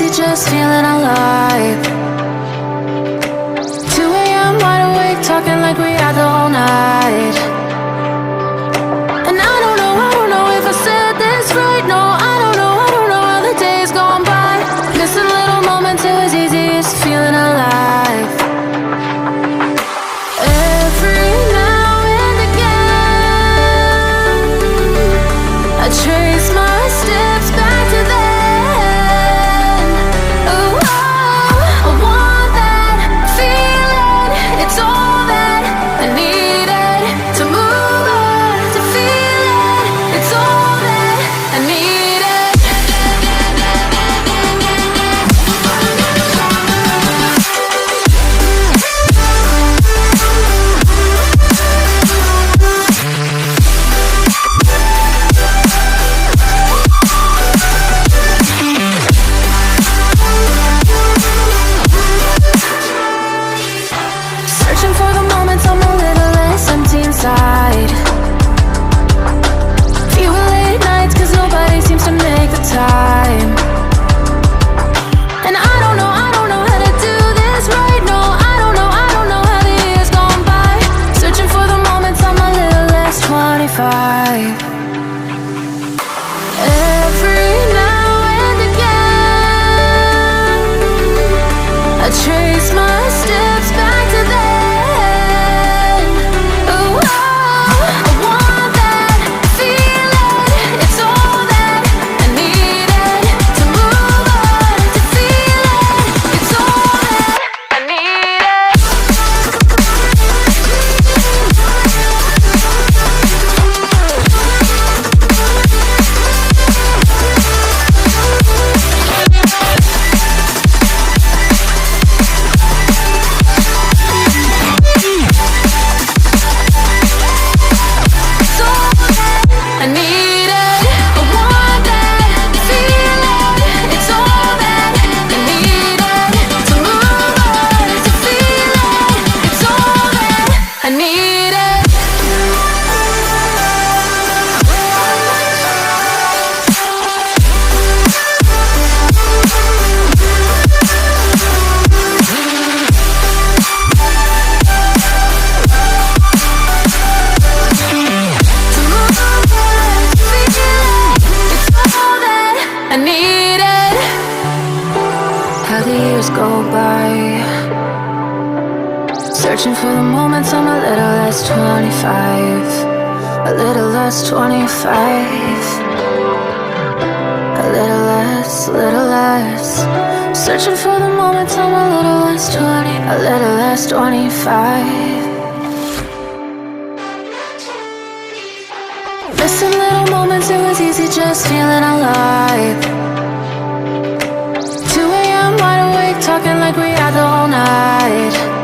easy, just feeling alive. 2 a.m. wide awake, talking like we had the whole night. And I don't know if I said this right. No, I don't know how the days gone by. Missing little moments, it was easy, it's feeling alive. Every now and again, I trace my steps back to then. Oh, I want that feeling. It's all that I needed to move on, to feel it. It's all that I needed. Searching for the moments I'm a little less empty inside. Fewer late nights, cause nobody seems to make the time. And I don't know how to do this right. No, I don't know how the years gone by. Searching for the moments I'm a little less 25. Every now and again, I trace my steps back to then. Oh, I want that feeling. It's all that I needed to move on, to feel it. It's all that I needed. It's all that I needed. I want that feeling. It's all that I needed to move on, to feel it. It's all that I needed. To move on, to feel it. It's all that I needed. How the years go by, searching for the moments I'm a little less 25. A little less 25. A little less. Searching for the moments I'm a little less 20. A little less 25. Missing little moments, it was easy, just feeling alive. 2 a.m. wide awake, talking like we had the whole night.